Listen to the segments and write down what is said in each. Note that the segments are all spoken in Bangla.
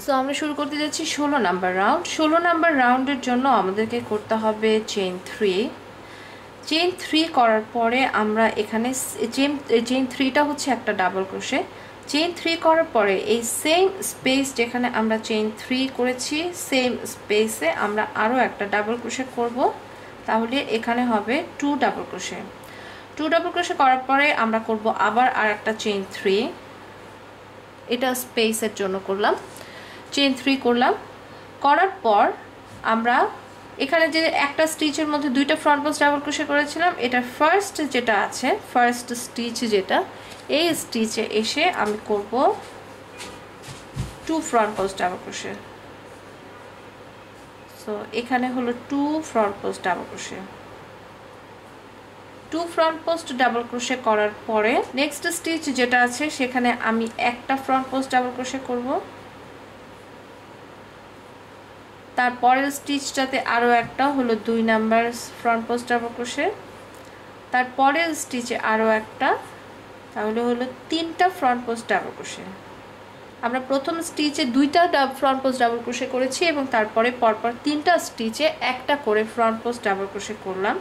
সো আমরা শুরু করতে যাচ্ছি 16 নাম্বার রাউন্ড। 16 নাম্বার রাউন্ডের জন্য আমাদেরকে করতে হবে চেইন 3। চেইন 3 করার পরে আমরা এখানে চেইন 3টা হচ্ছে একটা ডাবল ক্রোশে। চেইন 3 করার পরে এই সেম স্পেস যেখানে আমরা চেইন 3 করেছি সেম স্পেসে আমরা আরও একটা ডাবল ক্রোশে করব। তাহলে এখানে হবে 2 ডাবল ক্রোশে। 2 ডাবল ক্রোশে করার পরে আমরা করব আবার আর একটা চেইন 3। এটা স্পেসের জন্য করলাম। চেইন 3 করলাম, করার পর আমরা এখানে যে একটা স্টিচের মধ্যে দুইটা ফ্রন্ট পোস্ট ডাবল ক্রোশে করেছিলাম, এটা ফার্স্ট যেটা আছে, ফার্স্ট স্টিচ যেটা, এই স্টিচে এসে আমি করব 2 front post double crochet. So এখানে হলো 2 front post double crochet. 2 front post double crochet করার পরে নেক্সট স্টিচ যেটা আছে সেখানে আমি একটা ফ্রন্ট পোস্ট ডাবল ক্রোশে করব। তারপরের স্টিচটাতে আরও একটা হলো 2 number front post double crochet. তারপরের স্টিচে আরও একটা, তাহলে হলো 3টা ফ্রন্ট পোস্ট ডাবল ক্রোশে। আমরা প্রথম স্টিচে 2টা ফ্রন্ট পোস্ট ডাবল ক্রোশে করেছি এবং তারপরে পরপর 3টা স্টিচে একটা করে ফ্রন্ট পোস্ট ডাবল ক্রোশে করলাম।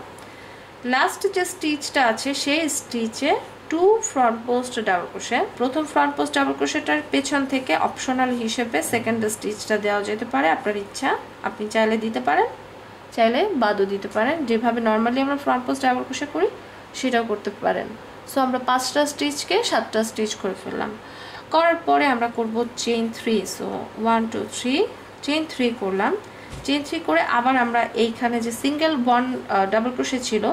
লাস্ট যে স্টিচটা আছে সেই স্টিচে 2 ফ্রন্ট পোস্ট ডাবল ক্রোশে। প্রথম ফ্রন্ট পোস্ট ডাবল ক্রোশেটার পেছন থেকে অপশনাল হিসেবে সেকেন্ড স্টিচটা দেওয়া যেতে পারে, আপনার ইচ্ছা। আপনি চাইলে দিতে পারেন, চাইলে বাদও দিতে পারেন। যেভাবে নর্মালি আমরা ফ্রন্ট পোস্ট ডাবল ক্রোশে করি সেটাও করতে পারেন। সো আমরা 5টা স্টিচকে 7টা স্টিচ করে ফেললাম। করার পরে আমরা করব চেইন 3। সো 1 2 3 চেইন 3 করলাম। চেইন 3 করে আবার আমরা এইখানে যে সিঙ্গেল বন্ড ডাবল ক্রোশে ছিল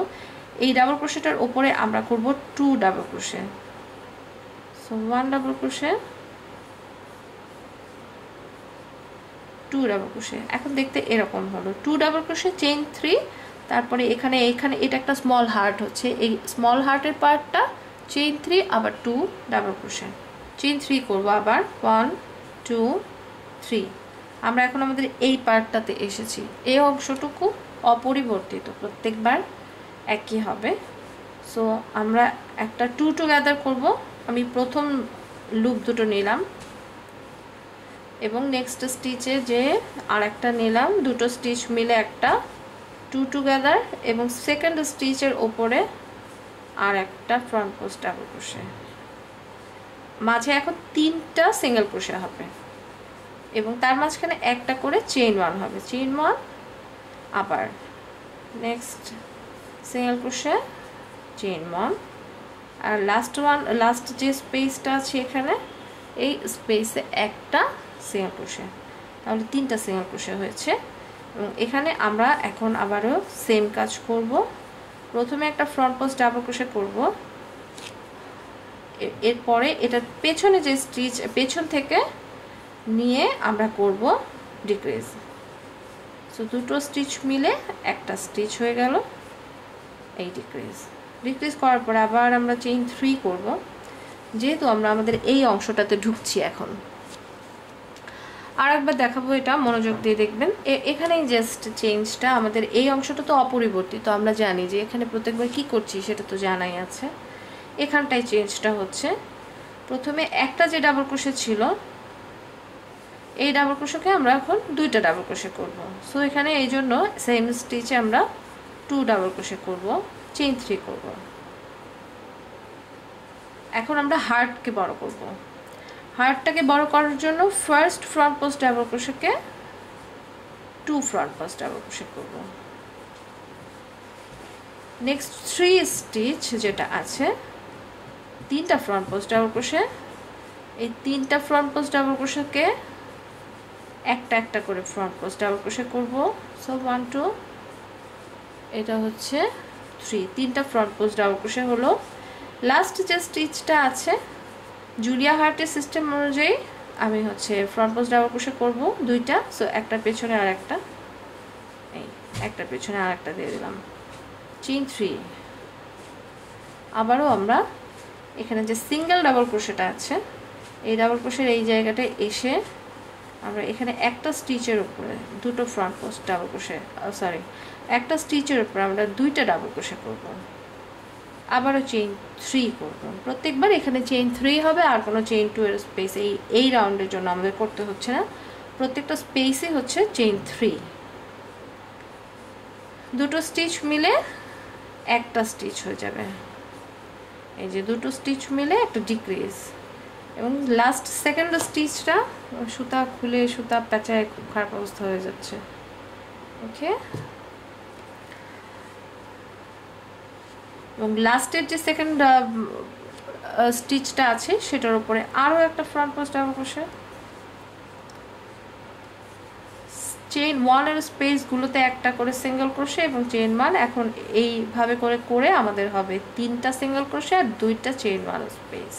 এই ডাবল ক্রোশেটার উপরে আমরা করব 2 double crochet. So 1 double crochet, 2 double crochet. এখন দেখতে এরকম হলো 2 ডাবল ক্রোশে, চেইন 3, তারপরে এখানে এটা একটা স্মল হার্ট হচ্ছে, এই স্মল হার্টের পার্টটা চেইন 3 আবার 2 ডাবল ক্রোশে। চেইন 3 করব আবার 1 2 3। আমরা এখন আমাদের এই পার্টটাতে এসেছি। এই অংশটুকু অপরিবর্তিত, প্রত্যেকবার একই হবে। সো আমরা একটা 2 টুগেদার করব। আমি প্রথম লুপ দুটো নিলাম এবং নেক্সট স্টিচে যে আরেকটা নিলাম, দুটো স্টিচ মিলে একটা 2 টুগেদার এবং সেকেন্ড স্টিচের ওপরে আর একটা ফ্রন্ট পোস্ট ডাবল ক্রোশে। মাঝে এখন 3টা সিঙ্গেল ক্রোশে হবে এবং তার মাঝখানে একটা করে চেইন 1 হবে। চেইন 1, আবার নেক্সট সিঙ্গেল ক্রোশে, চেইন 1, আর লাস্ট যে স্পেসটা আছে এখানে এই স্পেসে একটা সিঙ্গেল ক্রোশে। তাহলে 3টা সিঙ্গেল ক্রোশে হয়েছে এবং এখানে আমরা এখন আবারও সেম কাজ করব। প্রথমে একটা ফ্রন্ট পোস্ট ডাবল ক্রোশে করব, এরপরে এটা পেছনে যে স্টিচ পেছন থেকে নিয়ে আমরা করব ডিক্রিজ। সো দুটো স্টিচ মিলে একটা স্টিচ হয়ে গেল, এই ডিক্রিজ করার পর আবার আমরা চেইন 3 করব। যেহেতু আমরা আমাদের এই অংশটাতে ঢুকছি এখন, আর একবার দেখাবো, এটা মনোযোগ দিয়ে দেখবেন। এখানেই জাস্ট চেঞ্জটা, আমাদের এই অংশটা তো অপরিবর্তিত, আমরা জানি যে এখানে প্রত্যেকবার কি করছি সেটা তো জানাই আছে। এখানটায় চেঞ্জটা হচ্ছে, প্রথমে একটা যে ডাবল ক্রোশে ছিল এই ডাবল ক্রোশেকে আমরা এখন 2টা ডাবল ক্রোশে করব। সো এখানে এই জন্য সেম স্টিচে আমরা 2 ডাবল ক্রোশে করব, চেইন 3 করব। এখন আমরা হার্টকে বড় করব। হার্টটাকে বড় করার জন্য ফার্স্ট ফ্রন্ট পোস্ট ডাবল ক্রোশেকে 2 ফ্রন্ট পোস্ট ডাবল ক্রোশে করব। নেক্সট 3 স্টিচ যেটা আছে 3টা ফ্রন্ট পোস্ট ডাবল ক্রোশে, এই 3টা ফ্রন্ট পোস্ট ডাবল ক্রোশেকে একটা একটা করে ফ্রন্ট পোস্ট ডাবল ক্রোশে করব। সো 1 2, এটা হচ্ছে 3, 3টা ফ্রন্ট পোস্ট ডাবল ক্রোশে হলো। লাস্ট যে স্টিচটা আছে জুলিয়া হার্টের সিস্টেম অনুযায়ী আমি হচ্ছে ফ্রন্ট পোস্ট ডাবল ক্রোশে করব 2টা। সো একটা পেছনে আর একটা, এই একটা পেছনে আর একটা দিয়ে দিলাম, চেইন 3। আবারও আমরা এখানে যে সিঙ্গেল ডাবল ক্রোশেটা আছে এই ডাবল ক্রোশের এই জায়গাটায় এসে আমরা এখানে একটা স্টিচের উপরে 2টো ফ্রন্ট পোস্ট ডাবল ক্রোশে, একটা স্টিচের উপরে আমরা 2টা ডাবল ক্রোশে করব। আবারও চেইন 3 করব। প্রত্যেকবার এখানে চেইন 3 হবে, আর কোনো চেইন 2 এর স্পেস এই রাউন্ডের জন্য আমাদের করতে হচ্ছে না। প্রত্যেকটা স্পেসে হচ্ছে চেইন 3, দুটো স্টিচ মিলে একটা স্টিচ হয়ে যাবে, এই যে দুটো স্টিচ মিলে একটা ডিক্রিজ, এবং লাস্ট সেকেন্ড স্টিচটা সুতা খুলে সুতা পেঁচায় খুব খারাপ অবস্থা হয়ে যাচ্ছে। ওকে, এবং লাস্টের যে সেকেন্ড স্টিচটা আছে সেটার উপরে আরও একটা front post double crochet, chain 1 এর স্পেসগুলোতে একটা করে সিঙ্গেল ক্রোশে, এবং চেইন 1 এখন এইভাবে করে করে আমাদের হবে 3টা সিঙ্গেল ক্রোশে আর 2টা চেইন 1 স্পেস।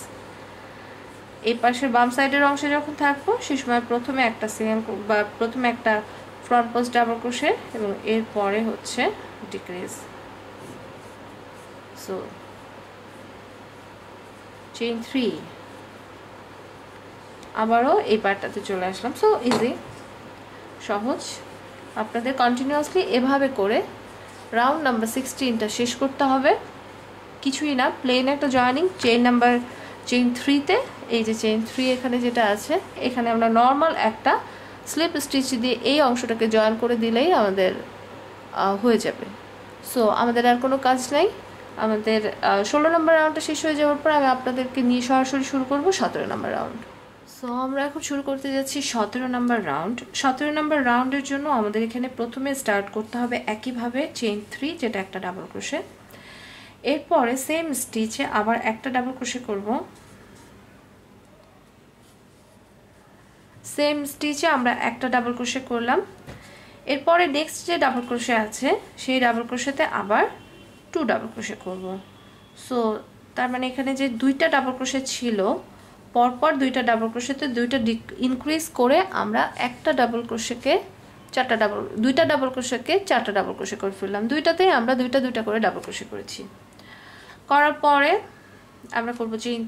এই পাশের বাম সাইডের অংশে যখন থাকবো সেই সময় প্রথমে একটা সিঙ্গেল বা প্রথমে একটা ফ্রন্ট পোস্ট ডাবল ক্রোশে এবং এরপরে হচ্ছে ডিক্রিজ। সো চেইন 3, আবারও এই পার্টটাতে চলে আসলাম। সো ইজি, সহজ। আপনাদের কন্টিনিউয়াসলি এভাবে করে রাউন্ড নাম্বার 16টা শেষ করতে হবে, কিছুই না, প্লেন একটা জয়েনিং চেইন 3তে, এই যে চেইন 3 এখানে যেটা আছে এখানে আমরা নর্মাল একটা স্লিপ স্টিচ দিয়ে এই অংশটাকে জয়েন করে দিলেই আমাদের হয়ে যাবে। সো আমাদের আর কোনো কাজ নাই। আমাদের 16 নম্বর রাউন্ডটা শেষ হয়ে যাওয়ার পর আমি আপনাদেরকে নিয়ে সরাসরি শুরু করব 17 নম্বর রাউন্ড। সো আমরা এখন শুরু করতে যাচ্ছি 17 নম্বর রাউন্ড। 17 নম্বর রাউন্ডের জন্য আমাদের এখানে প্রথমে স্টার্ট করতে হবে একইভাবে চেইন 3, যেটা একটা ডাবল ক্রোশে, এরপরে সেম স্টিচে আবার একটা ডাবল ক্রোশে করব, সেম স্টিচে আমরা একটা ডাবল ক্রোশে করলাম, এরপরে নেক্সট যে ডাবল ক্রোশে আছে সেই ডাবল ক্রোশেতে আবার 2 ডাবল ক্রোশে করব। সো তার মানে এখানে যে 2টা ডাবল ক্রোশে ছিল, পরপর 2টা ডাবল ক্রোশেতে 2টা ইনক্রিজ করে আমরা একটা ডাবল ক্রোশেকে 4টা দুইটা ডাবল ক্রোশেকে 4টা ডাবল ক্রোশে করে ফেললাম। দুইটাতেই আমরা দুইটা করে ডাবল ক্রোশে করেছি। করার পরে আমরা করব চেইন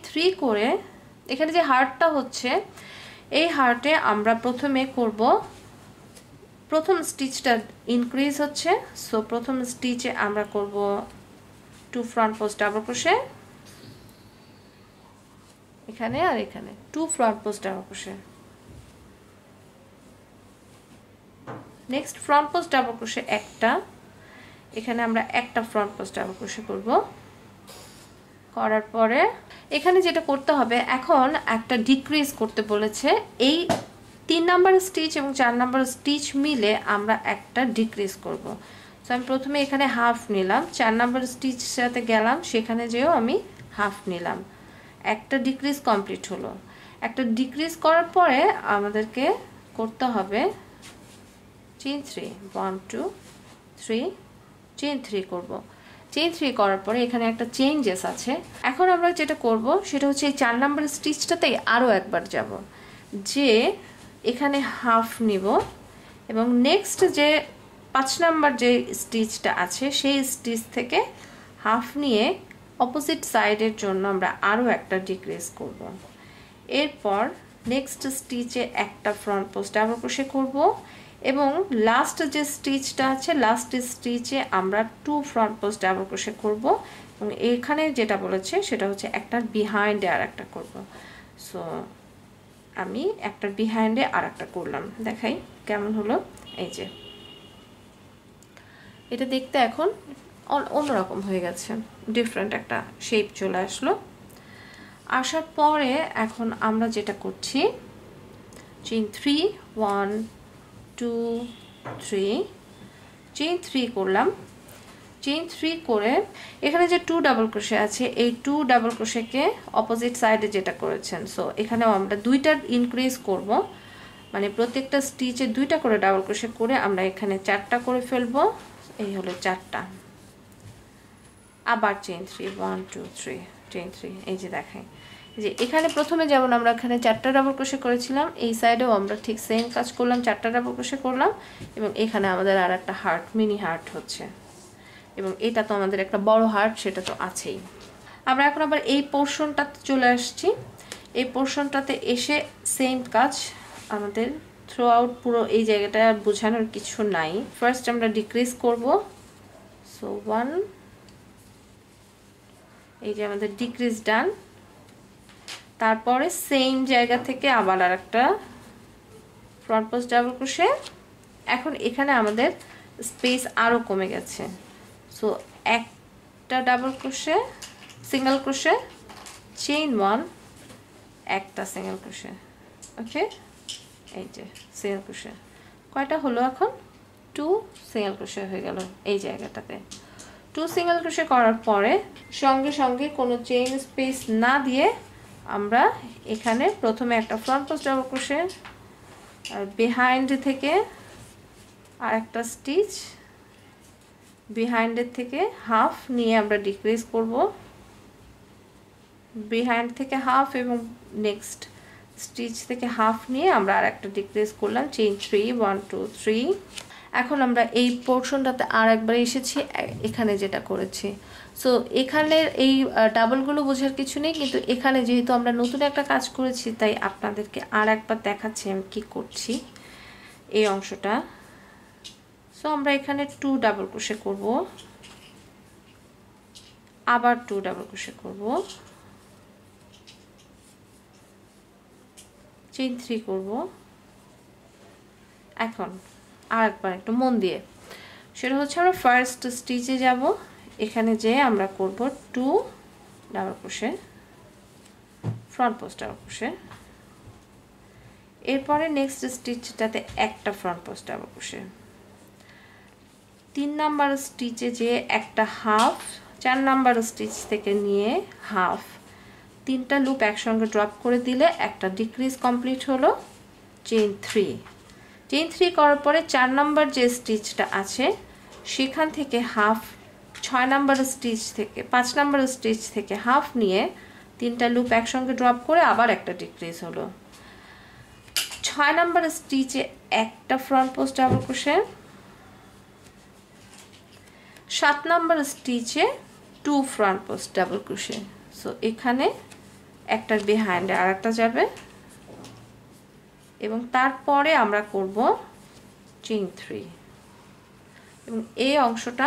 3 করে এখানে যে হার্টটা হচ্ছে এই হার্টে আমরা প্রথমে করব, প্রথম স্টিচটা ইনক্রিজ হচ্ছে, সো প্রথম স্টিচে আমরা করব 2 ফ্রন্ট পোস্ট ডাবল ক্রোশে, এখানে আর এখানে 2 front post double crochet, next front post double crochet একটা, এখানে আমরা একটা ফ্রন্ট পোস্ট ডাবল ক্রোশে করব। করার পরে এখানে যেটা করতে হবে, এখন একটা ডিক্রিজ করতে বলেছে, এই 3 নাম্বার স্টিচ এবং 4 নাম্বার স্টিচ মিলে আমরা একটা ডিক্রিজ করব। সো আমি প্রথমে এখানে হাফ নিলাম, 4 নাম্বার স্টিচ সাথে গেলাম, সেখানে যেও আমি হাফ নিলাম, একটা ডিক্রিজ কমপ্লিট হলো। একটা ডিক্রিজ করার পরে আমাদেরকে করতে হবে চেইন 3, 1 2 3, চেইন 3 করব। চেইন 3 করার পরে এখানে একটা চেঞ্জেস আছে। এখন আমরা যেটা করব সেটা হচ্ছে এই 4 নাম্বার স্টিচটাতেই আরও একবার যাব, যে এখানে হাফ নিব এবং নেক্সট যে 5 নাম্বার যে স্টিচটা আছে সেই স্টিচ থেকে হাফ নিয়ে অপোজিট সাইডের জন্য আমরা আরও একটা ডিক্রিজ করব। এরপর নেক্সট স্টিচে একটা ফ্রন্ট পোস্ট ডাবল ক্রোশে করব এবং লাস্ট যে স্টিচটা আছে লাস্ট স্টিচে আমরা 2 ফ্রন্ট পোস্ট ডাবল ক্রোশে করব এবং এখানে যেটা বলেছে সেটা হচ্ছে একটার বিহাইন্ডে আর একটা করব। সো আমি একটার বিহাইন্ডে আর একটা করলাম, দেখাই কেমন হলো। এই যে এটা দেখতে এখন অন্যরকম হয়ে গেছে, ডিফারেন্ট একটা শেপ চলে আসলো। আসার পরে এখন আমরা যেটা করছি চেইন 3, 1 2 3, চেইন 3 করলাম। চেইন 3 করে এখানে যে 2 ডাবল ক্রোশে আছে এই 2 ডাবল ক্রোশেকে অপোজিট সাইডে যেটা করেছেন, সো এখানেও আমরা 2টা ইনক্রিজ করব, মানে প্রত্যেকটা স্টিচে 2টা করে ডাবল ক্রোশে করে আমরা এখানে 4টা করে ফেলবো। এই হলো 4টা। আবার চেইন 3, 1 2 3, চেইন 3। এই যে দেখাই যে এখানে প্রথমে যেমন আমরা এখানে 4টা ডাবল ক্রোশে করেছিলাম, এই সাইডেও আমরা ঠিক সেম কাজ করলাম, 4টা ডাবল ক্রোশে করলাম এবং এখানে আমাদের আর একটা হার্ট, মিনি হার্ট হচ্ছে, এবং এটা তো আমাদের একটা বড় হার্ট, সেটা তো আছেই। আমরা এখন আবার এই পোর্শনটাতে চলে আসছি। এই পোর্শনটাতে এসে সেম কাজ আমাদের থ্রু আউট, পুরো এই জায়গাটা বোঝানোর কিছু নাই। ফার্স্ট আমরা ডিক্রিজ করব, সো 1, এই যে আমাদের ডিক্রিজ ডান, তারপরে সেম জায়গা থেকে আবার আরেকটা ফ্রন্ট পোস্ট ডাবল ক্রোশে। এখন এখানে আমাদের স্পেস আরো কমে গেছে, সো একটা double crochet, single crochet, chain 1, একটা সিঙ্গেল ক্রোশে। ওকে, এই যে সিঙ্গেল ক্রোশে কয়টা হলো, এখন 2 সিঙ্গেল ক্রোশে হয়ে গেল এই জায়গাটাতে। 2 সিঙ্গেল ক্রোশে করার পরে সঙ্গে সঙ্গে কোনো চেইন স্পেস না দিয়ে আমরা এখানে প্রথমে একটা ফ্রন্ট পোস্ট ডাবল ক্রোশে, আর বিহাইন্ড থেকে আর একটা স্টিচ, বিহাইন্ডের থেকে হাফ নিয়ে আমরা ডিক্রিজ করব, বিহাইন্ড থেকে হাফ এবং নেক্সট স্টিচ থেকে হাফ নিয়ে আমরা আর একটা ডিক্রিজ করলাম, চেইন 3, 1 2 3। এখন আমরা এই পোর্শনটাতে আর একবার এসেছি, এখানে যেটা করেছি। সো এখানের এই ডাবলগুলো বোঝার কিছু নেই, কিন্তু এখানে যেহেতু আমরা নতুন একটা কাজ করেছি তাই আপনাদেরকে আর একবার দেখাচ্ছি আমি কি করছি এই অংশটা। সো আমরা এখানে 2 ডাবল ক্রোশে করব, আবার 2 ডাবল ক্রোশে করব, চেইন 3 করব। এখন আরেকবার একটু মন দিয়ে, সেটা হচ্ছে আমরা ফার্স্ট স্টিচে যাব, এখানে যে আমরা করব 2 double crochet, front post double crochet, এরপরে নেক্সট স্টিচটাতে একটা front post double crochet, 3 number স্টিচে যে একটা হাফ, 4 নাম্বার স্টিচ থেকে নিয়ে হাফ, 3টা লুপ একসঙ্গে ড্রপ করে দিলে একটা ডিক্রিজ কমপ্লিট হলো, চেইন 3। চেইন 3 করার পরে 4 নাম্বার যে স্টিচটা আছে সেখান থেকে হাফ, 6 নাম্বার স্টিচ থেকে 5 নাম্বার স্টিচ থেকে হাফ নিয়ে 3টা লুপ একসঙ্গে ড্রপ করে আবার একটা ডিক্রিজ হলো, 6 নাম্বার স্টিচে একটা front post double crochet, 7 number স্টিচে 2 front post double crochet. So এখানে একটার বিহাইন্ডে আর একটা যাবে এবং তারপরে আমরা করব চেইন 3 এবং এই অংশটা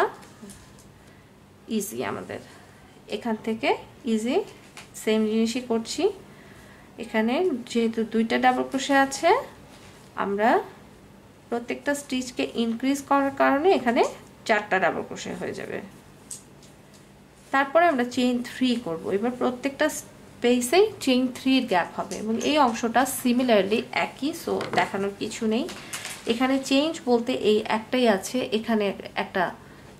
ইজি আমাদের, এখান থেকে ইজি সেম জিনিসই করছি। এখানে যেহেতু 2টা ডাবল ক্রোশে আছে, আমরা প্রত্যেকটা স্টিচকে ইনক্রিজ করার কারণে এখানে 4টা ডাবল ক্রোশে হয়ে যাবে। তারপরে আমরা চেইন 3 করব, এবার প্রত্যেকটা স্পেসে চেইন 3 গ্যাপ হবে এবং এই অংশটা সিমিলারলি একই, সো দেখানোর কিছু নেই। এখানে চেঞ্জ বলতে এই একটাই আছে, এখানে একটা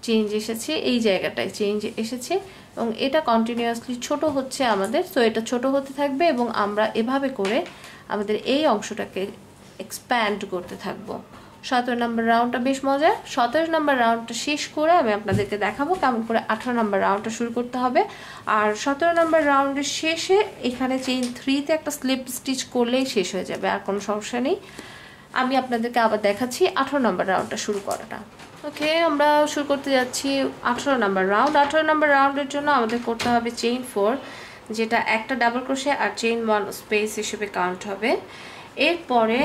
চেঞ্জ এসেছে, এই জায়গাটায় চেঞ্জ এসেছে এবং এটা কন্টিনিউয়াসলি ছোট হচ্ছে আমাদের, সো এটা ছোট হতে থাকবে এবং আমরা এভাবে করে আমাদের এই অংশটাকে এক্সপ্যান্ড করতে থাকবো। 17 নম্বর রাউন্ডটা বেশ মজা। 17 নম্বর রাউন্ডটা শেষ করে আমি আপনাদেরকে দেখাবো কেমন করে 18 নম্বর রাউন্ডটা শুরু করতে হবে। আর 17 নম্বর রাউন্ডের শেষে এখানে চেইন 3তে একটা স্লিপ স্টিচ করলেই শেষ হয়ে যাবে, আর কোনো সমস্যা নেই। আমি আপনাদেরকে আবার দেখাচ্ছি 18 নম্বর রাউন্ডটা শুরু করাটা। ওকে, আমরা শুরু করতে যাচ্ছি 18 নম্বর রাউন্ড। 18 নম্বর রাউন্ডের জন্য আমাদের করতে হবে চেইন 4, যেটা একটা ডাবল ক্রোশে আর চেইন 1 স্পেস হিসেবে কাউন্ট হবে। এরপরে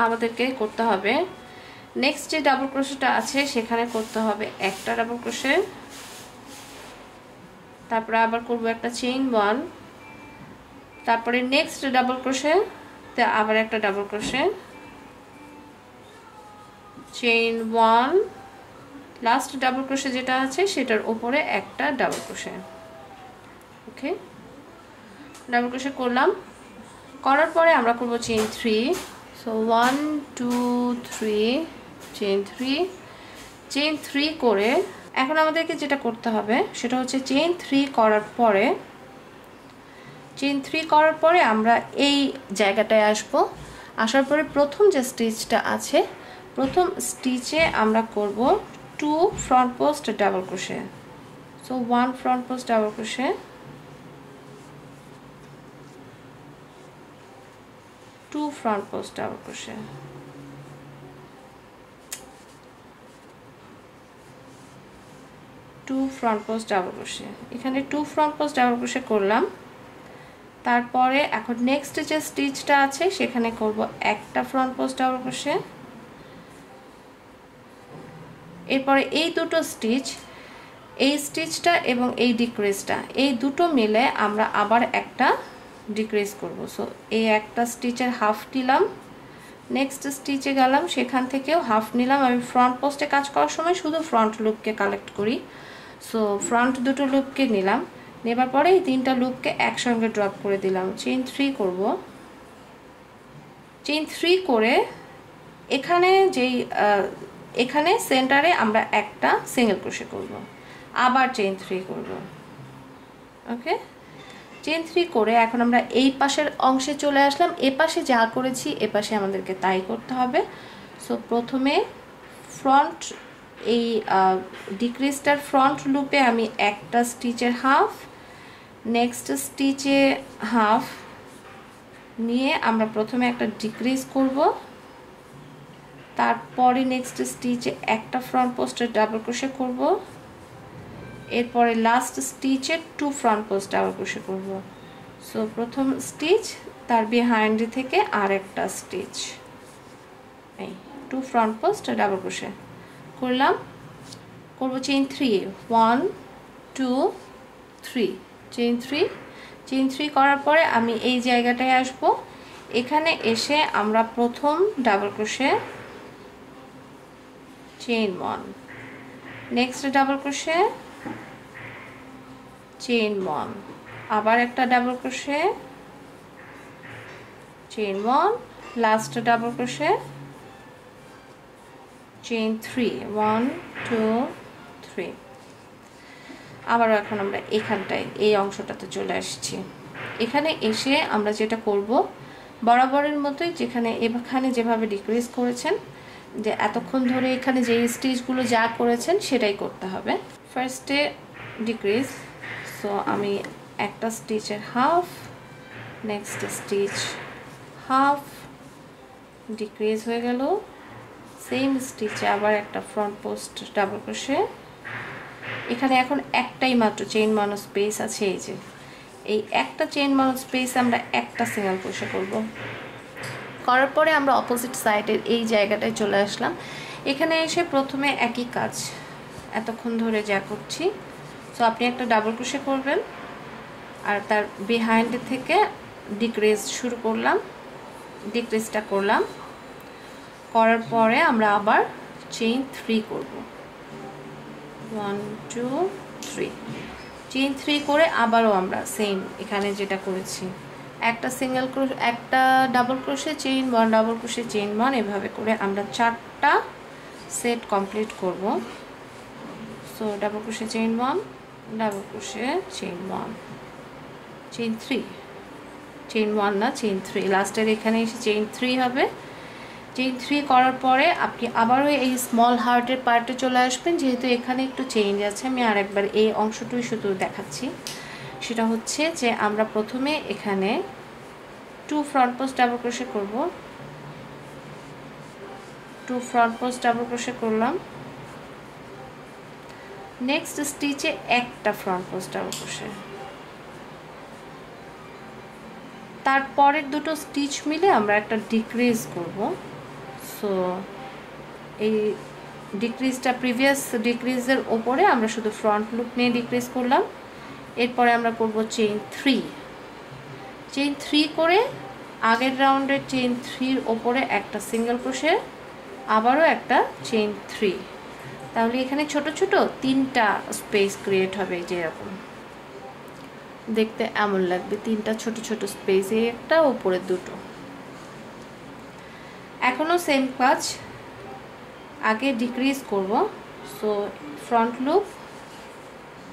আমাদেরকে করতে হবে নেক্সট যে ডাবল ক্রোশেটা আছে সেখানে করতে হবে একটা ডাবল ক্রোশে, তারপরে আবার করব একটা চেইন 1, তারপরে নেক্সট ডাবল ক্রোশে তে আবার একটা double crochet, chain 1, last double crochet যেটা আছে সেটার উপরে একটা ডাবল ক্রোশে। ওকে, ডাবল ক্রোশে করলাম, করার পরে আমরা করব চেইন 3। সো 1 2 3 চেইন 3 করে এখন আমাদেরকে যেটা করতে হবে সেটা হচ্ছে চেইন 3 করার পরে আমরা এই জায়গাটায় আসব। আসার পরে প্রথম যে স্টিচটা আছে প্রথম স্টিচে আমরা করব 2 front post double crochet. So 1 front post double crochet, 2 front post double crochet, 2 front post double crochet। এখানে 2 front post double crochet করলাম। তারপরে এখন নেক্সট যে স্টিচটা আছে সেখানে করব একটা ফ্রন্ট পোস্ট ডাবল ক্রোশে। এরপরে এই দুটো স্টিচ, এই স্টিচটা এবং এই ডিক্রিজটা, এই দুটো মিলে আমরা আবার একটা ডিক্রিজ করব। সো এই একটা স্টিচের হাফ নিলাম, নেক্সট স্টিচে গেলাম, সেখান থেকেও হাফ নিলাম। আমি ফ্রন্ট পোস্টে কাজ করার সময় শুধু ফ্রন্ট লুপকে কালেক্ট করি। সো ফ্রন্ট দুটো লুপকে নিলাম, নেবার পরে এই তিনটা লুপকে একসঙ্গে ড্রপ করে দিলাম। চেইন 3 করব, চেইন 3 করে এখানে যেই এখানে সেন্টারে আমরা একটা সিঙ্গেল ক্রোশে করব, আবার চেইন 3 করব। ওকে, চেইন 3 করে এখন আমরা এই পাশের অংশে চলে আসলাম। এ পাশে যা করেছি এ পাশে আমাদেরকে তাই করতে হবে। সো প্রথমে ফ্রন্ট এই ডিক্রিজটার ফ্রন্ট লুপে আমি একটা স্টিচের হাফ, নেক্সট স্টিচে হাফ নিয়ে আমরা প্রথমে একটা ডিক্রিজ করব, তারপরে নেক্সট স্টিচে একটা ফ্রন্ট পোস্টের ডাবল ক্রোশে করব, এরপরে লাস্ট স্টিচে 2 ফ্রন্ট পোস্ট ডাবল ক্রোশে করব। সো প্রথম স্টিচ, তার বিহাইন্ড থেকে আর একটা স্টিচ, এই 2 ফ্রন্ট পোস্ট ডাবল ক্রোশে করলাম। করব চেইন 3, 1 2 3, চেইন 3। চেইন 3 করার পরে আমি এই জায়গাটায় আসব, এখানে এসে আমরা প্রথম double crochet chain 1, next double crochet chain 1, আবার একটা double crochet chain 1, last double crochet chain 3, 1 2 3। আবারও এখন আমরা এখানটায় এই অংশটাতে চলে আসছি। এখানে এসে আমরা যেটা করব বরাবরের মতোই, এখানে যেভাবে ডিক্রিজ করেছেন, যে এতক্ষণ ধরে এখানে যে স্টিচগুলো যা করেছেন সেটাই করতে হবে। ফার্স্টে ডিক্রিজ, সো আমি একটা স্টিচের half, next stitch half, decrease হয়ে গেল। সেম স্টিচে আবার একটা ফ্রন্ট পোস্ট ডাবল ক্রোশে। এখানে এখন একটাই মাত্র চেইন 1 স্পেস আছে, এই যে এই একটা চেইন 1 স্পেস আমরা একটা সিঙ্গেল ক্রোশে করব। করার পরে আমরা অপোজিট সাইডের এই জায়গাটায় চলে আসলাম। এখানে এসে প্রথমে একই কাজ এতক্ষণ ধরে যা করছি। সো আপনি একটা ডাবল ক্রোশে করবেন, আর তার বিহাইন্ড থেকে ডিক্রিজ শুরু করলাম, ডিক্রিজটা করলাম। করার পরে আমরা আবার চেইন 3 করব, 1 2 3, চেইন 3 করে আবারও আমরা সেম এখানে যেটা করেছি, একটা সিঙ্গেল ক্রোশে, একটা double crochet chain 1, double crochet chain 1, এভাবে করে আমরা 4টা সেট কমপ্লিট করব। So double crochet chain 1, double crochet chain 1, chain 3, chain 1 না চেইন 3, লাস্টের এখানে এসে চেইন 3 হবে। চেইন 3 করার পরে আপনি আবারও এই স্মল হার্টের পার্টে চলে আসবেন। যেহেতু এখানে একটু চেঞ্জ আছে, আমি আরেকবার এই অংশটুই শুধু দেখাচ্ছি। সেটা হচ্ছে যে আমরা প্রথমে এখানে 2 ফ্রন্ট পোস্ট ডাবল ক্রোশে করব, 2 ফ্রন্ট পোস্ট ডাবল ক্রোশে করলাম, নেক্সট স্টিচে একটা ফ্রন্ট পোস্ট ডাবল ক্রোশে, তারপরের দুটো স্টিচ মিলে আমরা একটা ডিক্রিজ করব। সো এই ডিক্রিজটা প্রিভিয়াস ডিক্রিজের ওপরে আমরা শুধু ফ্রন্ট লুপ নিয়ে ডিক্রিজ করলাম। এরপরে আমরা করব চেইন 3, চেইন 3 করে আগের রাউন্ডের চেইন 3-র ওপরে একটা সিঙ্গেল ক্রোশে, আবারও একটা চেইন 3। তাহলে এখানে ছোট ছোট 3টা স্পেস ক্রিয়েট হবে, যেরকম দেখতে এমন লাগবে, 3টা ছোট ছোট স্পেস, এই একটা উপরে দুটো। এখনও সেম কাজ, আগে ডিক্রিজ করব। সো ফ্রন্ট লুপ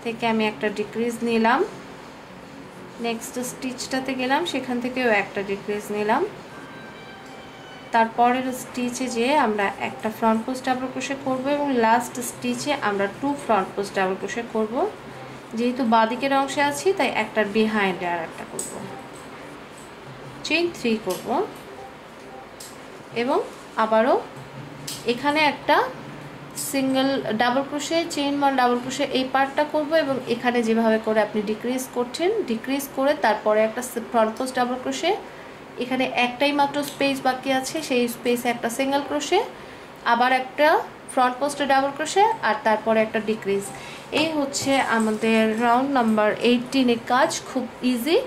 থেকে আমি একটা ডিক্রিজ নিলাম, নেক্সট স্টিচটাতে গেলাম, সেখান থেকেও একটা ডিক্রিজ নিলাম, তারপরের স্টিচে যেয়ে আমরা একটা ফ্রন্ট পোস্ট ডাবল ক্রোশে করব এবং লাস্ট স্টিচে আমরা 2 ফ্রন্ট পোস্ট ডাবল ক্রোশে করব। যেহেতু বাঁদিকের অংশে আছি তাই একটার বিহাইন্ডে আর একটা করব, চেইন 3 করব এবং আবারও এখানে একটা single double crochet chain 1 double crochet এই পার্টটা করব এবং এখানে যেভাবে করে আপনি ডিক্রিজ করছেন, ডিক্রিজ করে তারপরে একটা ফ্রন্ট পোস্ট ডাবল ক্রোশে, এখানে একটাই মাত্র স্পেস বাকি আছে, সেই স্পেসে একটা সিঙ্গেল ক্রোশে, আবার একটা ফ্রন্ট পোস্টে ডাবল ক্রোশে, আর তারপরে একটা ডিক্রিজ। এই হচ্ছে আমাদের রাউন্ড নাম্বার 18 এর কাজ, খুব ইজি।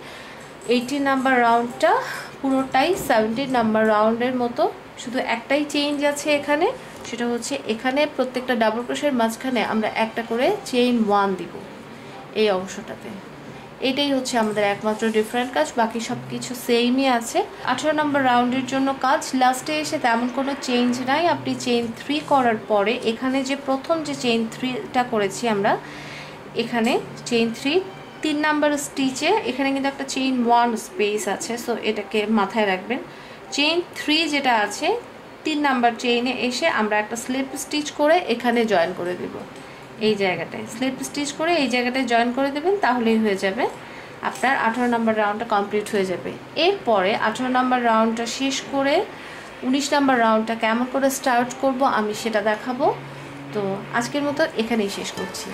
18 নাম্বার রাউন্ডটা পুরোটাই 17 নাম্বার রাউন্ডের মতো, শুধু একটাই চেঞ্জ আছে এখানে, সেটা হচ্ছে এখানে প্রত্যেকটা ডাবল ক্রোশের মাঝখানে আমরা একটা করে চেইন 1 দিব এই অংশটাতে। এটাই হচ্ছে আমাদের একমাত্র ডিফারেন্ট কাজ, বাকি সব কিছু সেমই আছে। 18 নম্বর রাউন্ডের জন্য কাজ লাস্টে এসে তেমন কোনো চেঞ্জ নাই। আপনি চেইন 3 করার পরে এখানে যে প্রথম যে চেইন 3টা করেছি আমরা, এখানে চেইন 3 নাম্বার স্টিচে এখানে কিন্তু একটা চেইন 1 স্পেস আছে, সো এটাকে মাথায় রাখবেন। চেইন 3 যেটা আছে 3 নাম্বার চেইনে এসে আমরা একটা স্লিপ স্টিচ করে এখানে জয়েন করে দেব। এই জায়গাটায় স্লিপ স্টিচ করে এই জায়গাটায় জয়েন করে দেবেন, তাহলেই হয়ে যাবে আপনার 18 নম্বর রাউন্ডটা কমপ্লিট হয়ে যাবে। এরপরে 18 নম্বর রাউন্ডটা শেষ করে 19 নম্বর রাউন্ডটা কেমন করে স্টার্ট করব আমি সেটা দেখাবো। তো আজকের মতো এখানেই শেষ করছি।